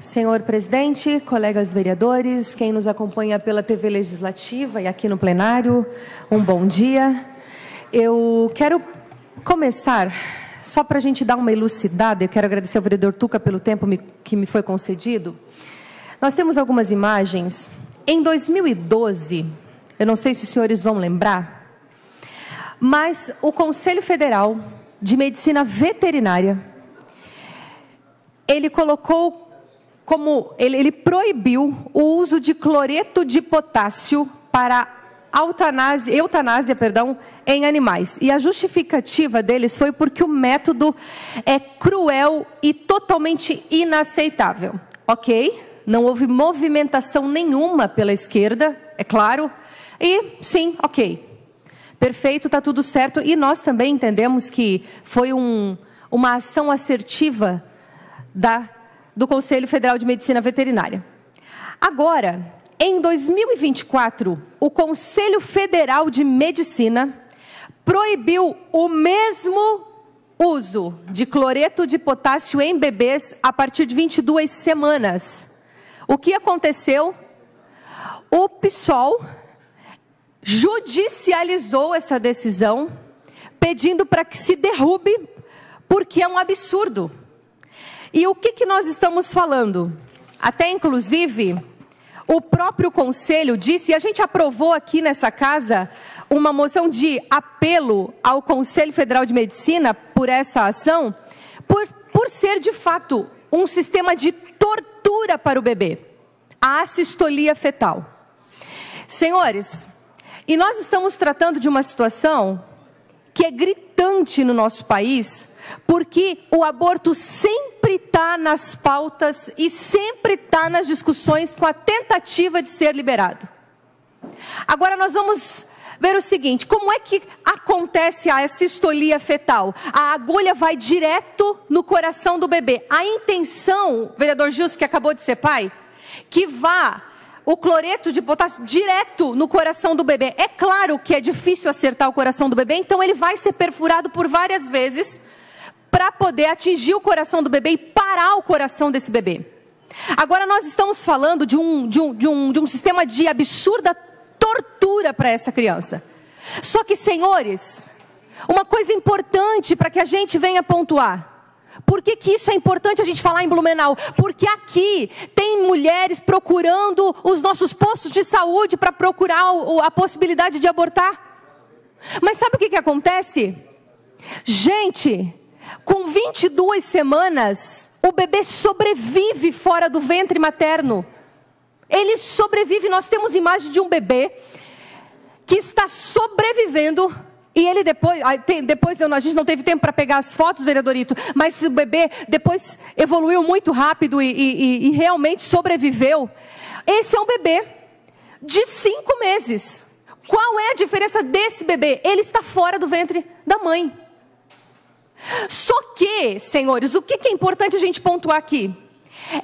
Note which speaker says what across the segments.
Speaker 1: Senhor presidente, colegas vereadores, quem nos acompanha pela TV Legislativa e aqui no plenário, um bom dia. Eu quero começar, só para a gente dar uma elucidada, eu quero agradecer ao vereador Tuca pelo tempo que me foi concedido. Nós temos algumas imagens. Em 2012, eu não sei se os senhores vão lembrar, mas o Conselho Federal de Medicina Veterinária, ele colocou ele proibiu o uso de cloreto de potássio para eutanásia, em animais. E a justificativa deles foi porque o método é cruel e totalmente inaceitável. Ok? Não houve movimentação nenhuma pela esquerda, é claro. E sim, ok. Perfeito, está tudo certo. E nós também entendemos que foi uma ação assertiva do Conselho Federal de Medicina Veterinária. Agora, em 2024, o Conselho Federal de Medicina proibiu o mesmo uso de cloreto de potássio em bebês a partir de 22 semanas. O que aconteceu? O PSOL judicializou essa decisão, pedindo para que se derrube, porque é um absurdo. E o que nós estamos falando? Até, inclusive, o próprio Conselho disse, e a gente aprovou aqui nessa casa, uma moção de apelo ao Conselho Federal de Medicina por essa ação, por ser, de fato, um sistema de tortura para o bebê, a assistolia fetal. Senhores, e nós estamos tratando de uma situação que é gritante no nosso país, porque o aborto sempre está nas pautas e sempre está nas discussões com a tentativa de ser liberado. Agora nós vamos ver o seguinte, como é que acontece a assistolia fetal? A agulha vai direto no coração do bebê. A intenção, vereador Gilson, que acabou de ser pai, que vá o cloreto de potássio direto no coração do bebê. É claro que é difícil acertar o coração do bebê, então ele vai ser perfurado por várias vezes para poder atingir o coração do bebê e parar o coração desse bebê. Agora nós estamos falando de um sistema de absurda tortura para essa criança. Só que, senhores, uma coisa importante para que a gente venha pontuar. Por que isso é importante a gente falar em Blumenau? Porque aqui tem mulheres procurando os nossos postos de saúde para procurar a possibilidade de abortar. Mas sabe o que acontece? Gente, com 22 semanas, o bebê sobrevive fora do ventre materno. Ele sobrevive, nós temos imagem de um bebê que está sobrevivendo. E ele depois a gente não teve tempo para pegar as fotos, vereadorito, mas o bebê depois evoluiu muito rápido e realmente sobreviveu. Esse é um bebê de 5 meses. Qual é a diferença desse bebê? Ele está fora do ventre da mãe. Só que, senhores, o que é importante a gente pontuar aqui?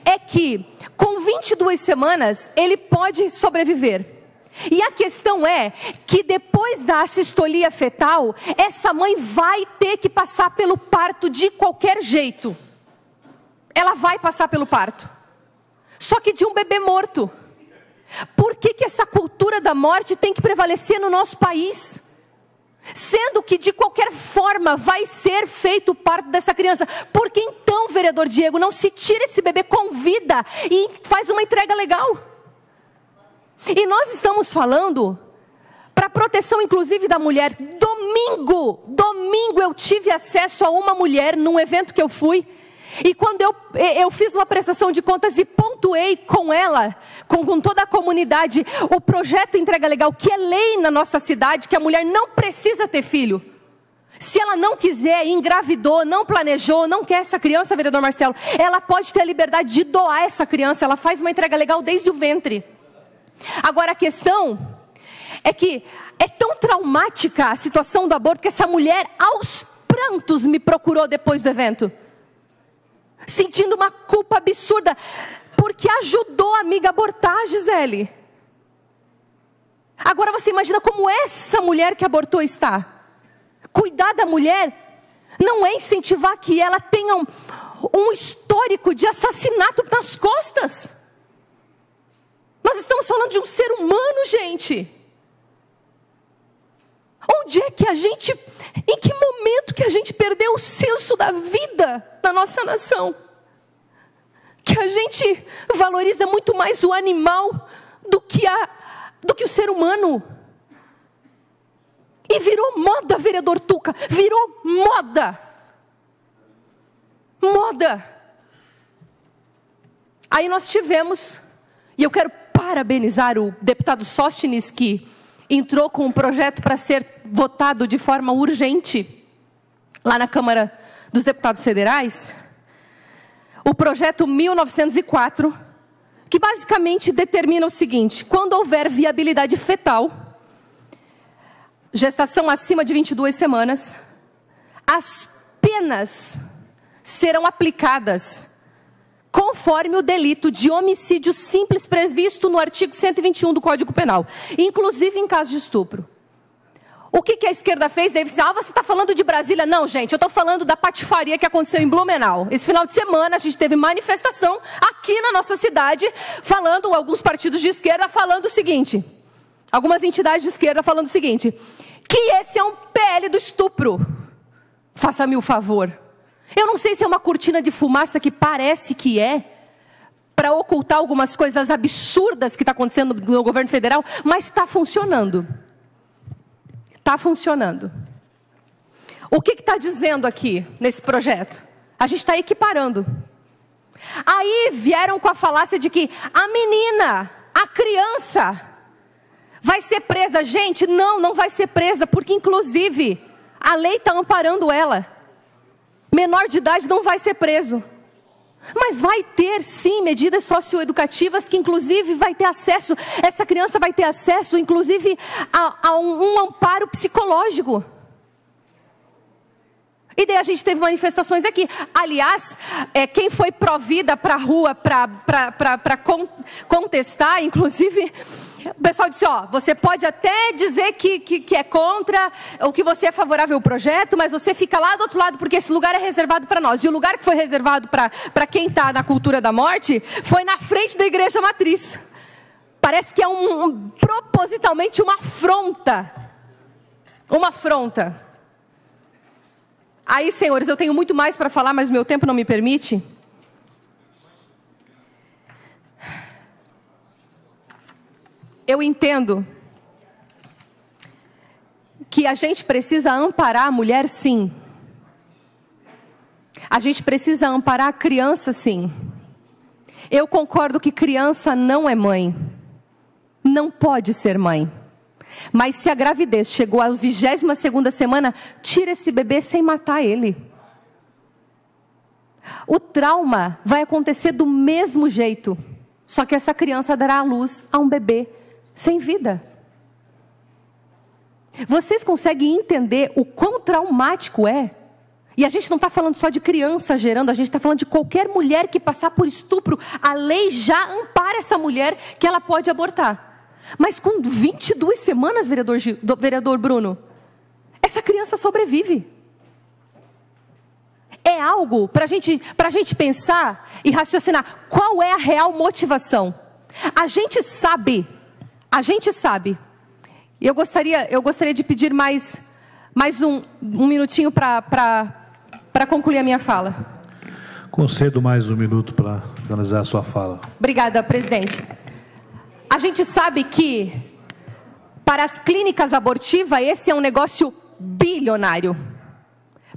Speaker 1: É que com 22 semanas ele pode sobreviver. E a questão é que depois da assistolia fetal, essa mãe vai ter que passar pelo parto de qualquer jeito. Ela vai passar pelo parto. Só que de um bebê morto. Por que essa cultura da morte tem que prevalecer no nosso país? Sendo que de qualquer forma vai ser feito o parto dessa criança. Por que então, vereador Diego, não se tira esse bebê com vida e faz uma entrega legal? E nós estamos falando para proteção inclusive da mulher. Domingo eu tive acesso a uma mulher num evento que eu fui. E quando eu fiz uma prestação de contas e pontuei com ela, com toda a comunidade, o projeto Entrega Legal, que é lei na nossa cidade, que a mulher não precisa ter filho. Se ela não quiser, engravidou, não planejou, não quer essa criança, vereador Marcelo, ela pode ter a liberdade de doar essa criança, ela faz uma entrega legal desde o ventre. Agora a questão é que é tão traumática a situação do aborto que essa mulher aos prantos me procurou depois do evento. Sentindo uma culpa absurda, porque ajudou a amiga a abortar, Gisele. Agora você imagina como essa mulher que abortou está. Cuidar da mulher não é incentivar que ela tenha um histórico de assassinato nas costas. Nós estamos falando de um ser humano, gente. Onde é que em que momento que a gente perdeu o senso da vida na nossa nação? Que a gente valoriza muito mais o animal do que o ser humano. E virou moda, vereador Tuca, virou moda. Moda. Aí nós tivemos, e eu quero parabenizar o deputado Sóstenes, que entrou com um projeto para ser votado de forma urgente, lá na Câmara dos Deputados Federais, o projeto 1904, que basicamente determina o seguinte: quando houver viabilidade fetal, gestação acima de 22 semanas, as penas serão aplicadas conforme o delito de homicídio simples previsto no artigo 121 do Código Penal, inclusive em caso de estupro. O que a esquerda fez? Daí disse: você está falando de Brasília? Não, gente, eu estou falando da patifaria que aconteceu em Blumenau. Esse final de semana a gente teve manifestação aqui na nossa cidade, alguns partidos de esquerda falando o seguinte, algumas entidades de esquerda falando o seguinte, que esse é um PL do estupro. Faça-me o favor. Eu não sei se é uma cortina de fumaça, que parece que para ocultar algumas coisas absurdas que está acontecendo no governo federal, mas está funcionando. Está funcionando. O que está dizendo aqui nesse projeto? A gente está equiparando. Aí vieram com a falácia de que a menina, a criança, vai ser presa. Gente, não vai ser presa, porque inclusive a lei está amparando ela. Menor de idade não vai ser preso. Mas vai ter sim medidas socioeducativas que inclusive vai ter acesso, essa criança vai ter acesso inclusive a um amparo psicológico. E daí a gente teve manifestações aqui. Aliás, quem foi provida para a rua para contestar, inclusive, o pessoal disse: você pode até dizer que é contra, ou que você é favorável ao projeto, mas você fica lá do outro lado, porque esse lugar é reservado para nós. E o lugar que foi reservado para quem está na cultura da morte, foi na frente da igreja matriz. Parece que é propositalmente uma afronta. Uma afronta. Aí, senhores, eu tenho muito mais para falar, mas o meu tempo não me permite. Eu entendo que a gente precisa amparar a mulher, sim. A gente precisa amparar a criança, sim. Eu concordo que criança não é mãe. Não pode ser mãe. Mas se a gravidez chegou à 22ª semana, tira esse bebê sem matar ele. O trauma vai acontecer do mesmo jeito, só que essa criança dará à luz a um bebê sem vida. Vocês conseguem entender o quão traumático é? E a gente não está falando só de criança gerando, a gente está falando de qualquer mulher que passar por estupro. A lei já ampara essa mulher que ela pode abortar. Mas com 22 semanas, vereador Bruno, essa criança sobrevive. É algo para a gente pensar e raciocinar. Qual é a real motivação? A gente sabe. E eu gostaria de pedir mais um minutinho para concluir a minha fala.
Speaker 2: Concedo mais um minuto para finalizar a sua fala.
Speaker 1: Obrigada, presidente. A gente sabe que, para as clínicas abortivas, esse é um negócio bilionário.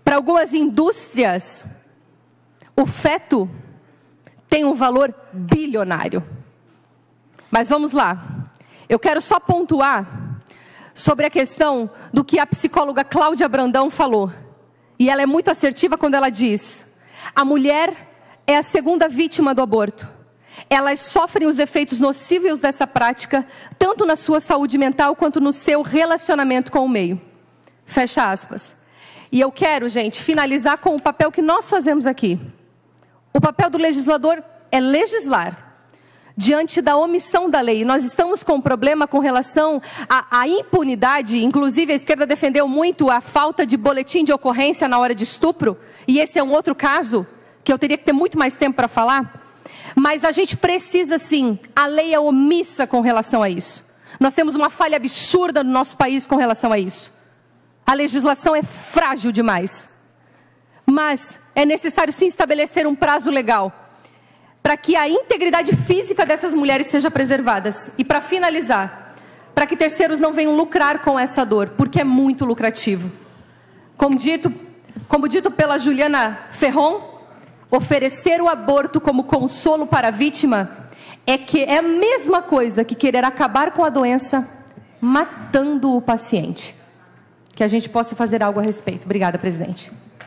Speaker 1: Para algumas indústrias, o feto tem um valor bilionário. Mas vamos lá. Eu quero só pontuar sobre a questão do que a psicóloga Cláudia Brandão falou. E ela é muito assertiva quando ela diz: a mulher é a segunda vítima do aborto. Elas sofrem os efeitos nocivos dessa prática, tanto na sua saúde mental, quanto no seu relacionamento com o meio. Fecha aspas. E eu quero, gente, finalizar com o papel que nós fazemos aqui. O papel do legislador é legislar. Diante da omissão da lei, nós estamos com um problema com relação à impunidade. Inclusive, a esquerda defendeu muito a falta de boletim de ocorrência na hora de estupro. E esse é um outro caso que eu teria que ter muito mais tempo para falar, mas a gente precisa sim, a lei é omissa com relação a isso. Nós temos uma falha absurda no nosso país com relação a isso. A legislação é frágil demais. Mas é necessário sim estabelecer um prazo legal para que a integridade física dessas mulheres seja preservada. E para finalizar, para que terceiros não venham lucrar com essa dor, porque é muito lucrativo. Como dito pela Juliana Ferron, oferecer o aborto como consolo para a vítima é a mesma coisa que querer acabar com a doença matando o paciente. Que a gente possa fazer algo a respeito. Obrigada, presidente.